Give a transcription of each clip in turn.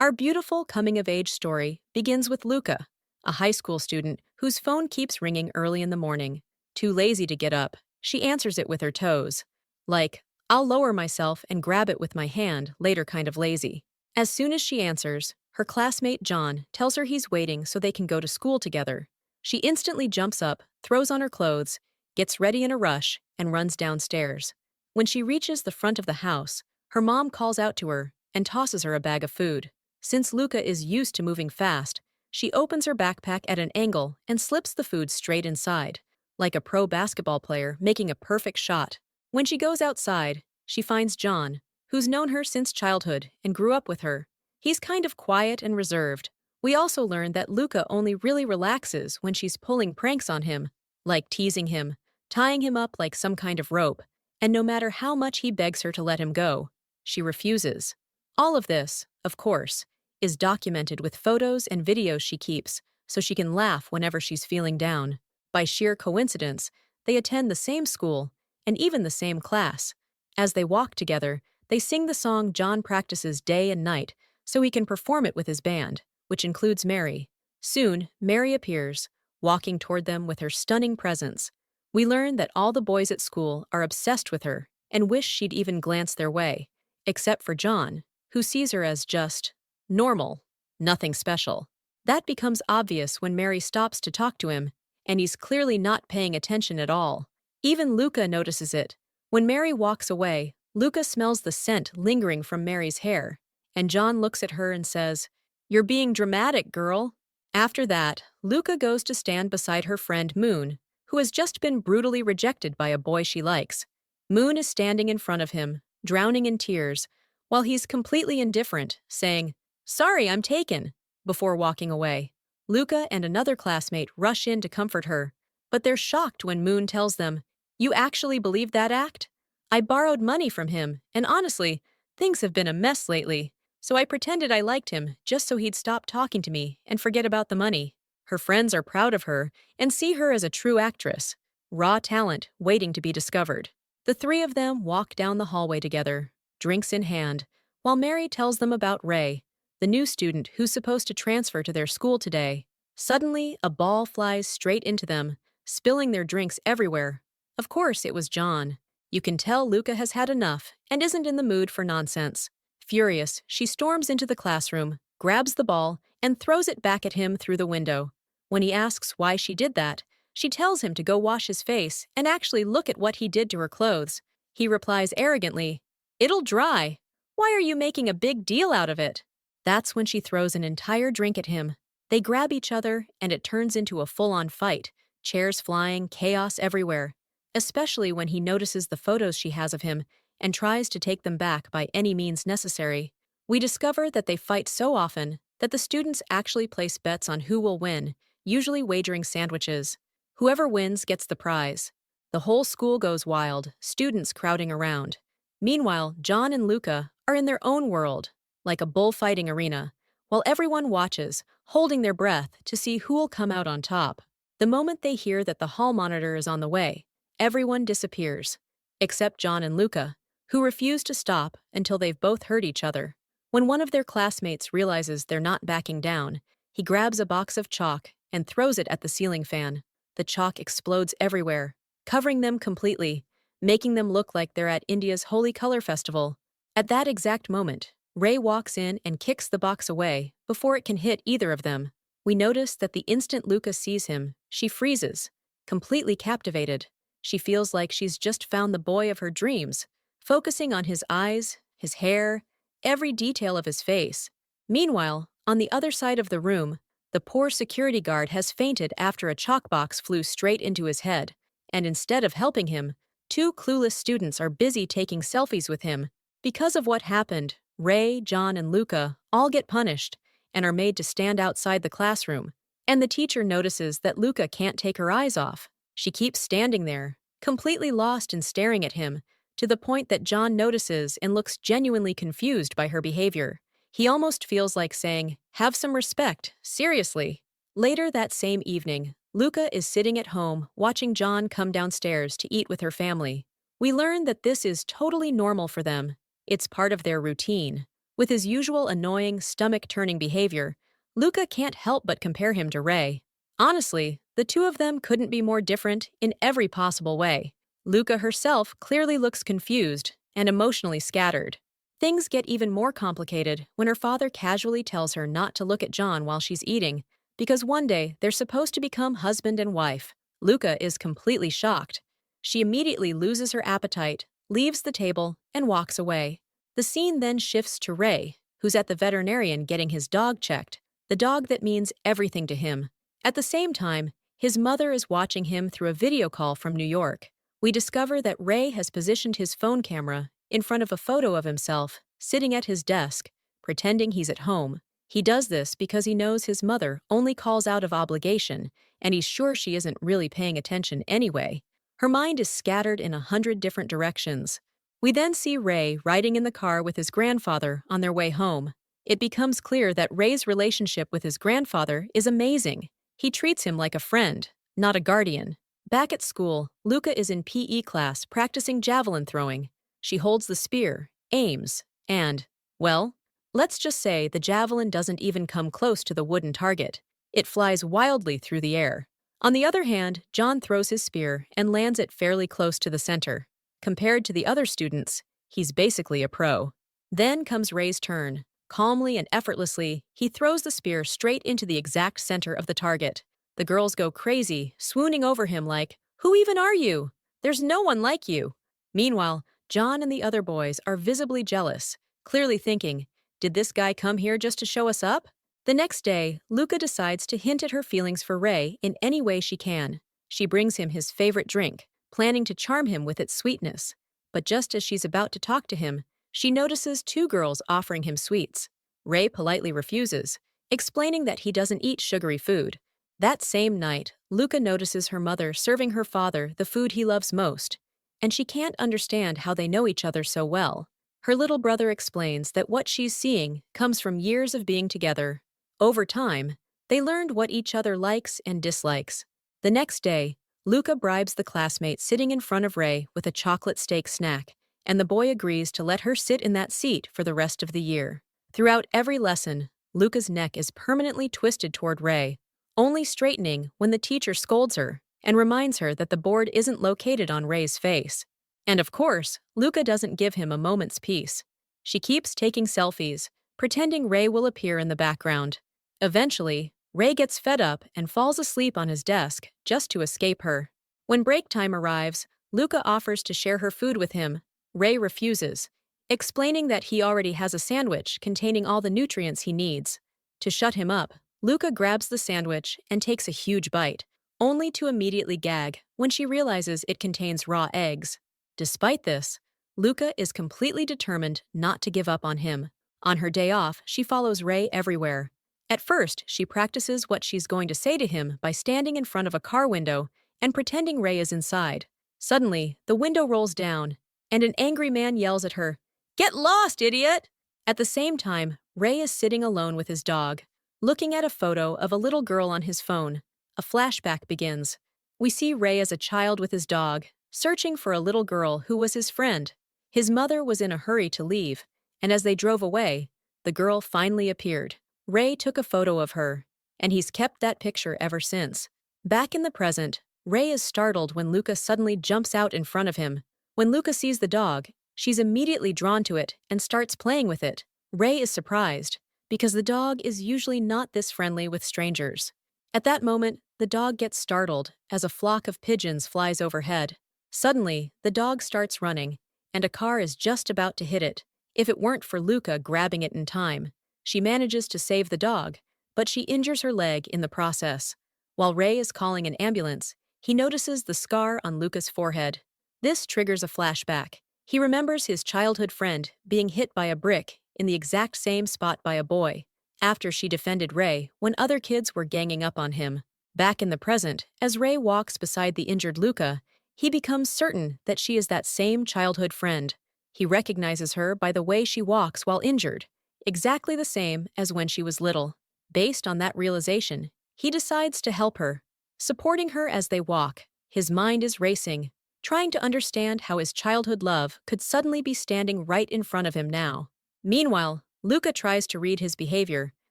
Our beautiful coming-of-age story begins with Luca, a high school student whose phone keeps ringing early in the morning. Too lazy to get up, she answers it with her toes. Like, I'll lower myself and grab it with my hand later kind of lazy. As soon as she answers, her classmate John tells her he's waiting so they can go to school together. She instantly jumps up, throws on her clothes, gets ready in a rush, and runs downstairs. When she reaches the front of the house, her mom calls out to her and tosses her a bag of food. Since Luca is used to moving fast, she opens her backpack at an angle and slips the food straight inside, like a pro basketball player making a perfect shot. When she goes outside, she finds John, who's known her since childhood and grew up with her. He's kind of quiet and reserved. We also learn that Luca only really relaxes when she's pulling pranks on him, like teasing him, tying him up like some kind of rope, and no matter how much he begs her to let him go, she refuses. All of this, of course, is documented with photos and videos she keeps so she can laugh whenever she's feeling down. By sheer coincidence, they attend the same school and even the same class. As they walk together, they sing the song John practices day and night so he can perform it with his band, which includes Mary. Soon, Mary appears, walking toward them with her stunning presence. We learn that all the boys at school are obsessed with her and wish she'd even glance their way, except for John, who sees her as just normal, nothing special. That becomes obvious when Mary stops to talk to him, and he's clearly not paying attention at all. Even Luca notices it. When Mary walks away, Luca smells the scent lingering from Mary's hair, and John looks at her and says, "You're being dramatic, girl." After that, Luca goes to stand beside her friend Moon, who has just been brutally rejected by a boy she likes. Moon is standing in front of him, drowning in tears, while he's completely indifferent, saying, "Sorry, I'm taken," before walking away. Luca and another classmate rush in to comfort her, but they're shocked when Moon tells them, "You actually believe that act? I borrowed money from him, and honestly, things have been a mess lately, so I pretended I liked him just so he'd stop talking to me and forget about the money." Her friends are proud of her and see her as a true actress, raw talent waiting to be discovered. The three of them walk down the hallway together, drinks in hand, while Mary tells them about Ray, the new student who's supposed to transfer to their school today. Suddenly, a ball flies straight into them, spilling their drinks everywhere. Of course, it was John. You can tell Luca has had enough and isn't in the mood for nonsense. Furious, she storms into the classroom, grabs the ball, and throws it back at him through the window. When he asks why she did that, she tells him to go wash his face and actually look at what he did to her clothes. He replies arrogantly, "It'll dry. Why are you making a big deal out of it?" That's when she throws an entire drink at him. They grab each other, and it turns into a full-on fight, chairs flying, chaos everywhere, especially when he notices the photos she has of him and tries to take them back by any means necessary. We discover that they fight so often that the students actually place bets on who will win, usually wagering sandwiches. Whoever wins gets the prize. The whole school goes wild, students crowding around. Meanwhile, John and Luca are in their own world, like a bullfighting arena, while everyone watches, holding their breath to see who'll come out on top. The moment they hear that the hall monitor is on the way, everyone disappears, except John and Luca, who refuse to stop until they've both hurt each other. When one of their classmates realizes they're not backing down, he grabs a box of chalk and throws it at the ceiling fan. The chalk explodes everywhere, covering them completely, making them look like they're at India's Holy Color Festival. At that exact moment, Ray walks in and kicks the box away before it can hit either of them. We notice that the instant Luca sees him, she freezes, completely captivated. She feels like she's just found the boy of her dreams, focusing on his eyes, his hair, every detail of his face. Meanwhile, on the other side of the room, the poor security guard has fainted after a chalk box flew straight into his head, and instead of helping him, two clueless students are busy taking selfies with him. Because of what happened, Ray, John, and Luca all get punished and are made to stand outside the classroom, and the teacher notices that Luca can't take her eyes off. She keeps standing there, completely lost and staring at him, to the point that John notices and looks genuinely confused by her behavior. He almost feels like saying, "Have some respect, seriously." Later that same evening, Luca is sitting at home watching John come downstairs to eat with her family. We learn that this is totally normal for them. It's part of their routine. With his usual annoying, stomach-turning behavior, Luca can't help but compare him to Ray. Honestly, the two of them couldn't be more different in every possible way. Luca herself clearly looks confused and emotionally scattered. Things get even more complicated when her father casually tells her not to look at John while she's eating, because one day they're supposed to become husband and wife. Luca is completely shocked. She immediately loses her appetite, leaves the table, and walks away. The scene then shifts to Ray, who's at the veterinarian getting his dog checked, the dog that means everything to him. At the same time, his mother is watching him through a video call from New York. We discover that Ray has positioned his phone camera in front of a photo of himself, sitting at his desk, pretending he's at home. He does this because he knows his mother only calls out of obligation, and he's sure she isn't really paying attention anyway. Her mind is scattered in 100 different directions. We then see Ray riding in the car with his grandfather on their way home. It becomes clear that Ray's relationship with his grandfather is amazing. He treats him like a friend, not a guardian. Back at school, Luca is in PE class practicing javelin throwing. She holds the spear, aims, and, well, let's just say the javelin doesn't even come close to the wooden target. It flies wildly through the air. On the other hand, John throws his spear and lands it fairly close to the center. Compared to the other students, he's basically a pro. Then comes Ray's turn. Calmly and effortlessly, he throws the spear straight into the exact center of the target. The girls go crazy, swooning over him like, "Who even are you? There's no one like you." Meanwhile, John and the other boys are visibly jealous, clearly thinking, "Did this guy come here just to show us up?" The next day, Luca decides to hint at her feelings for Ray in any way she can. She brings him his favorite drink, planning to charm him with its sweetness. But just as she's about to talk to him, she notices two girls offering him sweets. Ray politely refuses, explaining that he doesn't eat sugary food. That same night, Luca notices her mother serving her father the food he loves most, and she can't understand how they know each other so well. Her little brother explains that what she's seeing comes from years of being together. Over time, they learned what each other likes and dislikes. The next day, Luca bribes the classmate sitting in front of Ray with a chocolate steak snack, and the boy agrees to let her sit in that seat for the rest of the year. Throughout every lesson, Luca's neck is permanently twisted toward Ray, only straightening when the teacher scolds her and reminds her that the board isn't located on Ray's face. And of course, Luca doesn't give him a moment's peace. She keeps taking selfies, pretending Ray will appear in the background. Eventually, Ray gets fed up and falls asleep on his desk just to escape her. When break time arrives, Luca offers to share her food with him. Ray refuses, explaining that he already has a sandwich containing all the nutrients he needs. To shut him up, Luca grabs the sandwich and takes a huge bite, only to immediately gag when she realizes it contains raw eggs. Despite this, Luca is completely determined not to give up on him. On her day off, she follows Ray everywhere. At first, she practices what she's going to say to him by standing in front of a car window and pretending Ray is inside. Suddenly, the window rolls down, and an angry man yells at her, "Get lost, idiot!" At the same time, Ray is sitting alone with his dog, looking at a photo of a little girl on his phone. A flashback begins. We see Ray as a child with his dog, searching for a little girl who was his friend. His mother was in a hurry to leave, and as they drove away, the girl finally appeared. Ray took a photo of her, and he's kept that picture ever since. Back in the present, Ray is startled when Luca suddenly jumps out in front of him. When Luca sees the dog, she's immediately drawn to it and starts playing with it. Ray is surprised, because the dog is usually not this friendly with strangers. At that moment, the dog gets startled as a flock of pigeons flies overhead. Suddenly, the dog starts running, and a car is just about to hit it. If it weren't for Luca grabbing it in time, she manages to save the dog, but she injures her leg in the process. While Ray is calling an ambulance, he notices the scar on Luca's forehead. This triggers a flashback. He remembers his childhood friend being hit by a brick in the exact same spot by a boy, after she defended Ray when other kids were ganging up on him. Back in the present, as Ray walks beside the injured Luca, he becomes certain that she is that same childhood friend. He recognizes her by the way she walks while injured, exactly the same as when she was little. Based on that realization, he decides to help her, supporting her as they walk. His mind is racing, trying to understand how his childhood love could suddenly be standing right in front of him now. Meanwhile, Luca tries to read his behavior,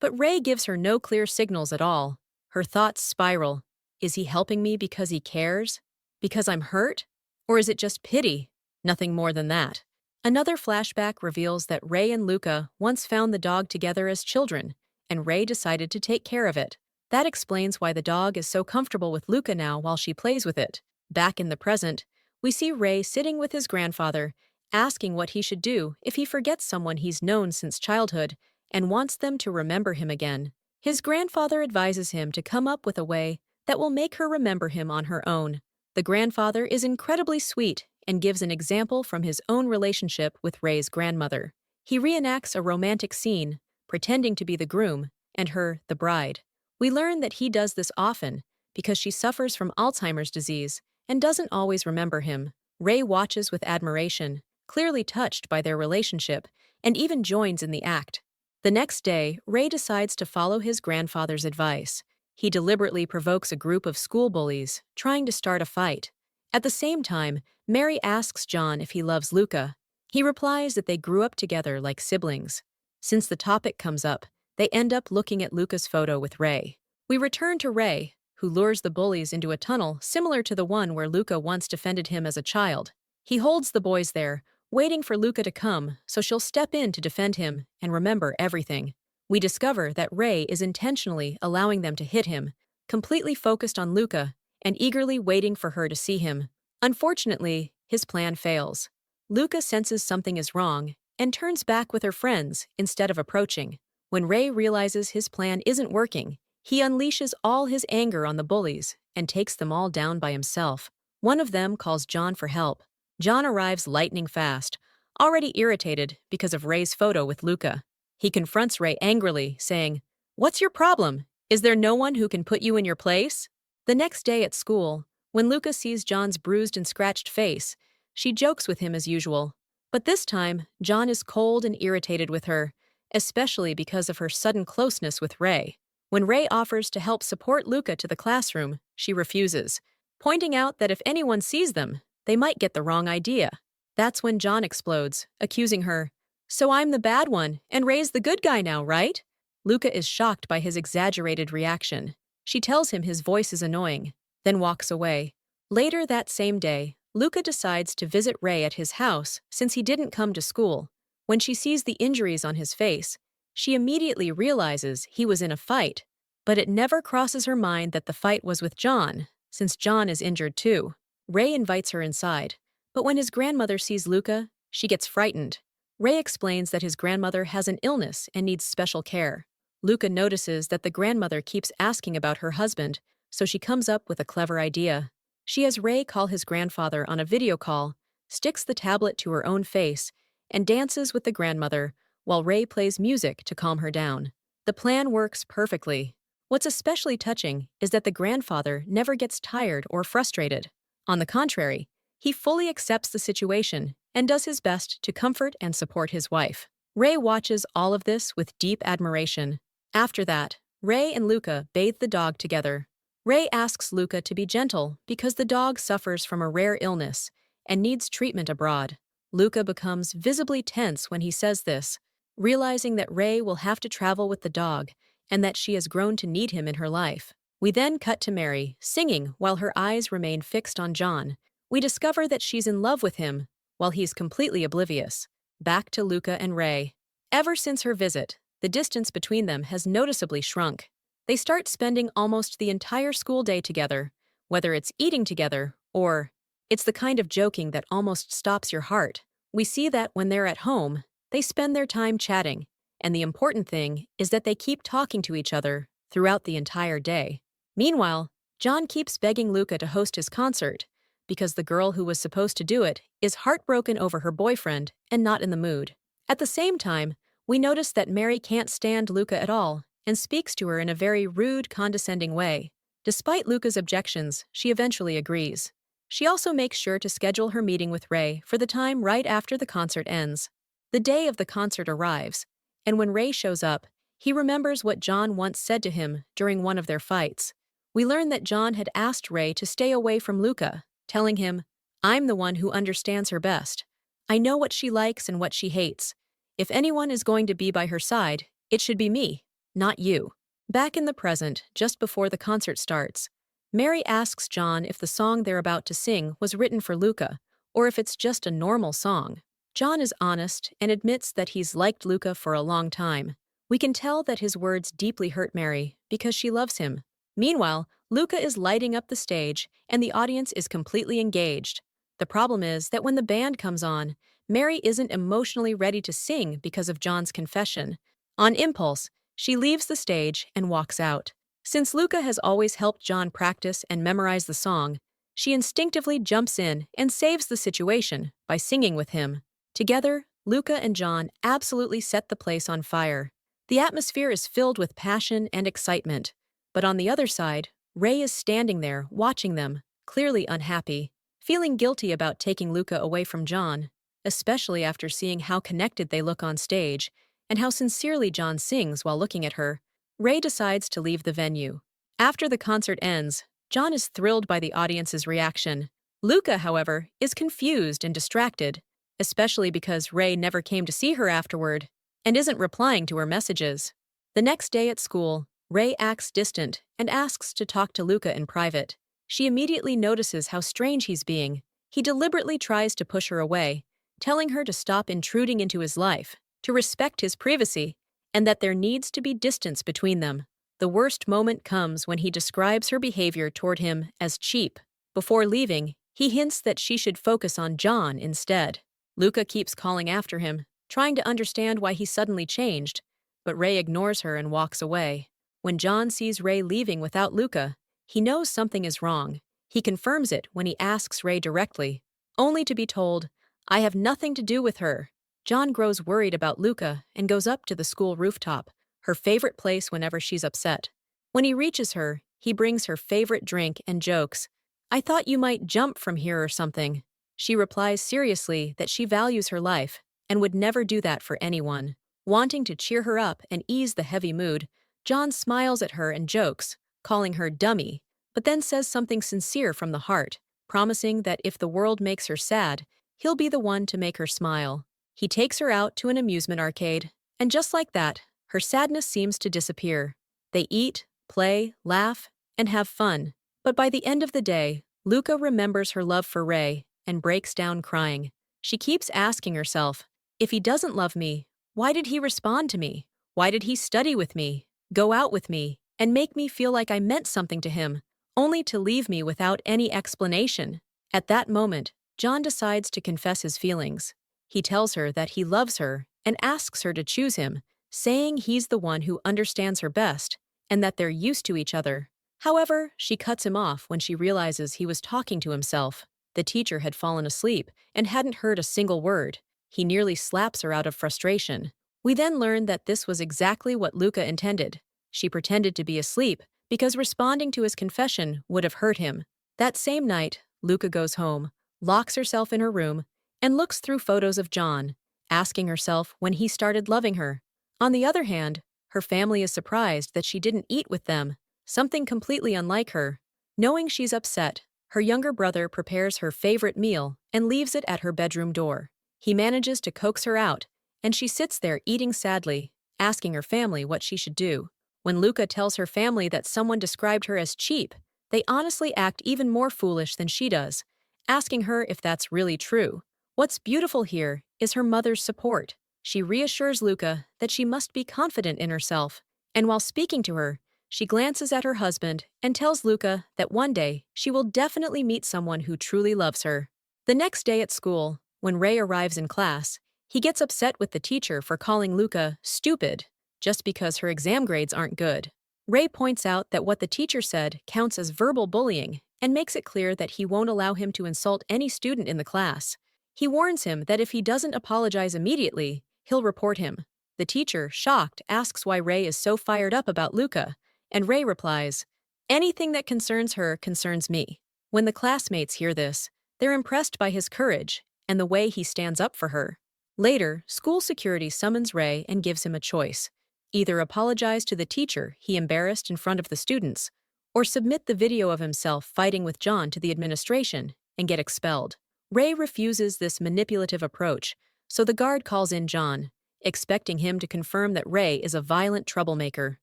but Ray gives her no clear signals at all. Her thoughts spiral. Is he helping me because he cares? Because I'm hurt? Or is it just pity? Nothing more than that. Another flashback reveals that Ray and Luca once found the dog together as children, and Ray decided to take care of it. That explains why the dog is so comfortable with Luca now while she plays with it. Back in the present, we see Ray sitting with his grandfather, asking what he should do if he forgets someone he's known since childhood and wants them to remember him again. His grandfather advises him to come up with a way that will make her remember him on her own. The grandfather is incredibly sweet and gives an example from his own relationship with Ray's grandmother. He reenacts a romantic scene, pretending to be the groom, and her, the bride. We learn that he does this often because she suffers from Alzheimer's disease and doesn't always remember him. Ray watches with admiration, clearly touched by their relationship, and even joins in the act. The next day, Ray decides to follow his grandfather's advice. He deliberately provokes a group of school bullies, trying to start a fight. At the same time, Mary asks John if he loves Luca. He replies that they grew up together like siblings. Since the topic comes up, they end up looking at Luca's photo with Ray. We return to Ray, who lures the bullies into a tunnel similar to the one where Luca once defended him as a child. He holds the boys there, waiting for Luca to come so she'll step in to defend him and remember everything. We discover that Ray is intentionally allowing them to hit him, completely focused on Luca and eagerly waiting for her to see him. Unfortunately, his plan fails. Luca senses something is wrong and turns back with her friends instead of approaching. When Ray realizes his plan isn't working, he unleashes all his anger on the bullies and takes them all down by himself. One of them calls John for help. John arrives lightning fast, already irritated because of Ray's photo with Luca. He confronts Ray angrily, saying, "What's your problem? Is there no one who can put you in your place?" The next day at school, when Luca sees John's bruised and scratched face, she jokes with him as usual. But this time, John is cold and irritated with her, especially because of her sudden closeness with Ray. When Ray offers to help support Luca to the classroom, she refuses, pointing out that if anyone sees them, they might get the wrong idea. That's when John explodes, accusing her, "So I'm the bad one, and Ray's the good guy now, right?" Luca is shocked by his exaggerated reaction. She tells him his voice is annoying, then walks away. Later that same day, Luca decides to visit Ray at his house since he didn't come to school. When she sees the injuries on his face, she immediately realizes he was in a fight, but it never crosses her mind that the fight was with John, since John is injured too. Ray invites her inside, but when his grandmother sees Luca, she gets frightened. Ray explains that his grandmother has an illness and needs special care. Luca notices that the grandmother keeps asking about her husband, so she comes up with a clever idea. She has Ray call his grandfather on a video call, sticks the tablet to her own face, and dances with the grandmother while Ray plays music to calm her down. The plan works perfectly. What's especially touching is that the grandfather never gets tired or frustrated. On the contrary, he fully accepts the situation and does his best to comfort and support his wife. Ray watches all of this with deep admiration. After that, Ray and Luca bathe the dog together. Ray asks Luca to be gentle because the dog suffers from a rare illness and needs treatment abroad. Luca becomes visibly tense when he says this, realizing that Ray will have to travel with the dog and that she has grown to need him in her life. We then cut to Mary, singing while her eyes remain fixed on John. We discover that she's in love with him, while he's completely oblivious. Back to Luca and Ray. Ever since her visit, the distance between them has noticeably shrunk. They start spending almost the entire school day together, whether it's eating together or it's the kind of joking that almost stops your heart. We see that when they're at home, they spend their time chatting, and the important thing is that they keep talking to each other throughout the entire day. Meanwhile, John keeps begging Luca to host his concert because the girl who was supposed to do it is heartbroken over her boyfriend and not in the mood. At the same time, we notice that Mary can't stand Luca at all and speaks to her in a very rude, condescending way. Despite Luca's objections, she eventually agrees. She also makes sure to schedule her meeting with Ray for the time right after the concert ends. The day of the concert arrives, and when Ray shows up, he remembers what John once said to him during one of their fights. We learn that John had asked Ray to stay away from Luca, telling him, "I'm the one who understands her best. I know what she likes and what she hates, If anyone is going to be by her side, it should be me, not you. Back in the present, just before the concert starts, Mary asks John if the song they're about to sing was written for Luca, or if it's just a normal song. John is honest and admits that he's liked Luca for a long time. We can tell that his words deeply hurt Mary because she loves him. Meanwhile, Luca is lighting up the stage and the audience is completely engaged. The problem is that when the band comes on, Mary isn't emotionally ready to sing because of John's confession. On impulse, she leaves the stage and walks out. Since Luca has always helped John practice and memorize the song, she instinctively jumps in and saves the situation by singing with him. Together, Luca and John absolutely set the place on fire. The atmosphere is filled with passion and excitement. But on the other side, Ray is standing there watching them, clearly unhappy, feeling guilty about taking Luca away from John, especially after seeing how connected they look on stage and how sincerely John sings while looking at her. Ray decides to leave the venue. After the concert ends, John is thrilled by the audience's reaction. Luca, however, is confused and distracted, especially because Ray never came to see her afterward and isn't replying to her messages. The next day at school, Ray acts distant and asks to talk to Luca in private. She immediately notices how strange he's being. He deliberately tries to push her away, telling her to stop intruding into his life, to respect his privacy, and that there needs to be distance between them. The worst moment comes when he describes her behavior toward him as cheap. Before leaving, he hints that she should focus on John instead. Luca keeps calling after him, trying to understand why he suddenly changed, but Ray ignores her and walks away. When John sees Ray leaving without Luca, he knows something is wrong. He confirms it when he asks Ray directly, only to be told, "I have nothing to do with her." John grows worried about Luca and goes up to the school rooftop, her favorite place whenever she's upset. When he reaches her, he brings her favorite drink and jokes, "I thought you might jump from here or something." She replies seriously that she values her life and would never do that for anyone. Wanting to cheer her up and ease the heavy mood, John smiles at her and jokes, calling her dummy, but then says something sincere from the heart, promising that if the world makes her sad, he'll be the one to make her smile. He takes her out to an amusement arcade, and just like that, her sadness seems to disappear. They eat, play, laugh, and have fun. But by the end of the day, Luca remembers her love for Ray and breaks down crying. She keeps asking herself, if he doesn't love me, why did he respond to me? Why did he study with me, go out with me, and make me feel like I meant something to him, only to leave me without any explanation? At that moment, John decides to confess his feelings. He tells her that he loves her and asks her to choose him, saying he's the one who understands her best and that they're used to each other. However, she cuts him off when she realizes he was talking to himself. The teacher had fallen asleep and hadn't heard a single word. He nearly slaps her out of frustration. We then learn that this was exactly what Luca intended. She pretended to be asleep because responding to his confession would have hurt him. That same night, Luca goes home, locks herself in her room, and looks through photos of John, asking herself when he started loving her. On the other hand, her family is surprised that she didn't eat with them, something completely unlike her. Knowing she's upset, her younger brother prepares her favorite meal and leaves it at her bedroom door. He manages to coax her out, and she sits there eating sadly, asking her family what she should do. When Luca tells her family that someone described her as cheap, they honestly act even more foolish than she does, asking her if that's really true. What's beautiful here is her mother's support. She reassures Luca that she must be confident in herself, and while speaking to her, she glances at her husband and tells Luca that one day she will definitely meet someone who truly loves her. The next day at school, when Ray arrives in class, he gets upset with the teacher for calling Luca stupid just because her exam grades aren't good. Ray points out that what the teacher said counts as verbal bullying and makes it clear that he won't allow him to insult any student in the class. He warns him that if he doesn't apologize immediately, he'll report him. The teacher, shocked, asks why Ray is so fired up about Luca, and Ray replies, "Anything that concerns her concerns me." When the classmates hear this, they're impressed by his courage and the way he stands up for her. Later, school security summons Ray and gives him a choice. Either apologize to the teacher he embarrassed in front of the students, or submit the video of himself fighting with John to the administration and get expelled. Ray refuses this manipulative approach, so the guard calls in John. expecting him to confirm that Ray is a violent troublemaker.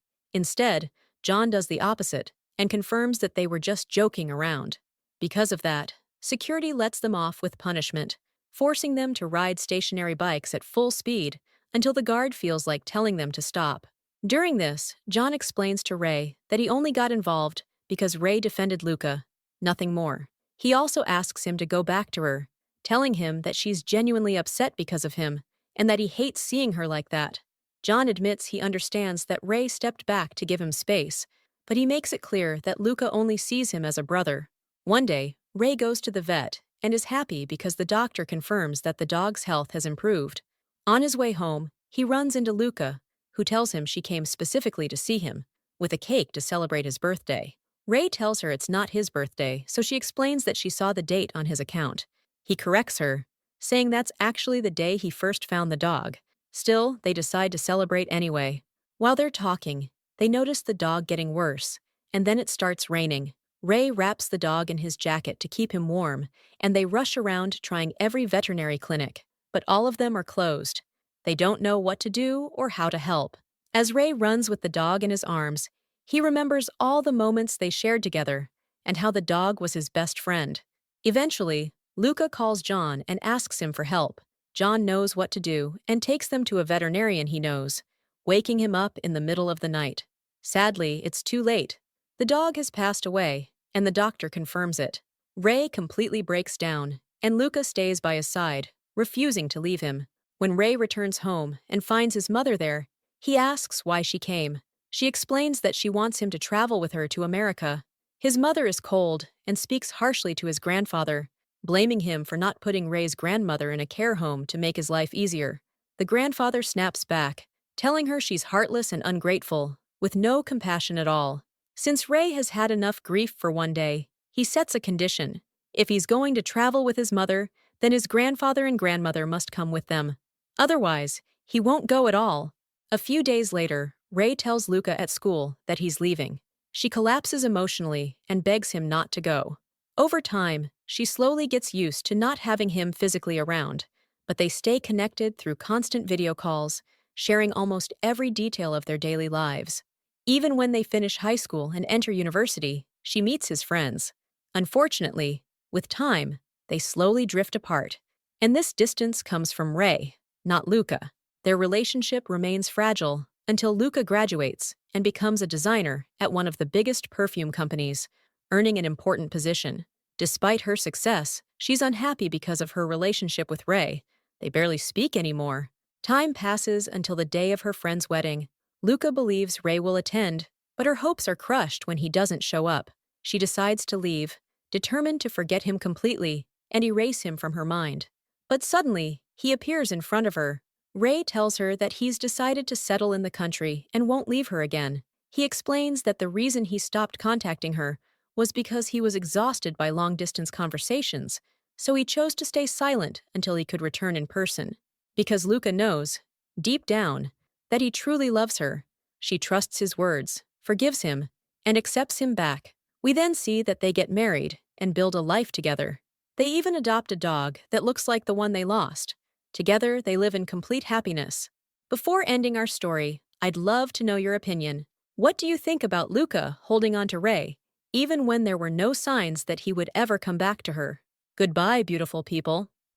Instead, John does the opposite and confirms that they were just joking around. Because of that, security lets them off with punishment, forcing them to ride stationary bikes at full speed until the guard feels like telling them to stop. During this, John explains to Ray that he only got involved because Ray defended Luca, nothing more. He also asks him to go back to her, telling him that she's genuinely upset because of him and that he hates seeing her like that. John admits he understands that Ray stepped back to give him space, but he makes it clear that Luca only sees him as a brother. One day, Ray goes to the vet and is happy because the doctor confirms that the dog's health has improved. On his way home, he runs into Luca, who tells him she came specifically to see him, with a cake to celebrate his birthday. Ray tells her it's not his birthday, so she explains that she saw the date on his account. He corrects her, saying that's actually the day he first found the dog. Still, they decide to celebrate anyway. While they're talking, they notice the dog getting worse, and then it starts raining. Ray wraps the dog in his jacket to keep him warm, and they rush around trying every veterinary clinic, but all of them are closed. They don't know what to do or how to help. As Ray runs with the dog in his arms, he remembers all the moments they shared together and how the dog was his best friend. Eventually, Luca calls John and asks him for help. John knows what to do and takes them to a veterinarian he knows, waking him up in the middle of the night. Sadly, it's too late. The dog has passed away, and the doctor confirms it. Ray completely breaks down, and Luca stays by his side, refusing to leave him. When Ray returns home and finds his mother there, he asks why she came. She explains that she wants him to travel with her to America. His mother is cold and speaks harshly to his grandfather, blaming him for not putting Ray's grandmother in a care home to make his life easier. The grandfather snaps back, telling her she's heartless and ungrateful, with no compassion at all. Since Ray has had enough grief for one day, he sets a condition. If he's going to travel with his mother, then his grandfather and grandmother must come with them. Otherwise, he won't go at all. A few days later, Ray tells Luca at school that he's leaving. She collapses emotionally and begs him not to go. Over time, she slowly gets used to not having him physically around, but they stay connected through constant video calls, sharing almost every detail of their daily lives. Even when they finish high school and enter university, she meets his friends. Unfortunately, with time, they slowly drift apart. And this distance comes from Ray, not Luca. Their relationship remains fragile until Luca graduates and becomes a designer at one of the biggest perfume companies, earning an important position. Despite her success, she's unhappy because of her relationship with Ray. They barely speak anymore. Time passes until the day of her friend's wedding. Luca believes Ray will attend, but her hopes are crushed when he doesn't show up. She decides to leave, determined to forget him completely and erase him from her mind. But suddenly, he appears in front of her. Ray tells her that he's decided to settle in the country and won't leave her again. He explains that the reason he stopped contacting her was because he was exhausted by long-distance conversations, so he chose to stay silent until he could return in person. Because Luca knows, deep down, that he truly loves her. She trusts his words, forgives him, and accepts him back. We then see that they get married and build a life together. They even adopt a dog that looks like the one they lost. Together, they live in complete happiness. Before ending our story, I'd love to know your opinion. What do you think about Luca holding on to Ray, even when there were no signs that he would ever come back to her? Goodbye, beautiful people.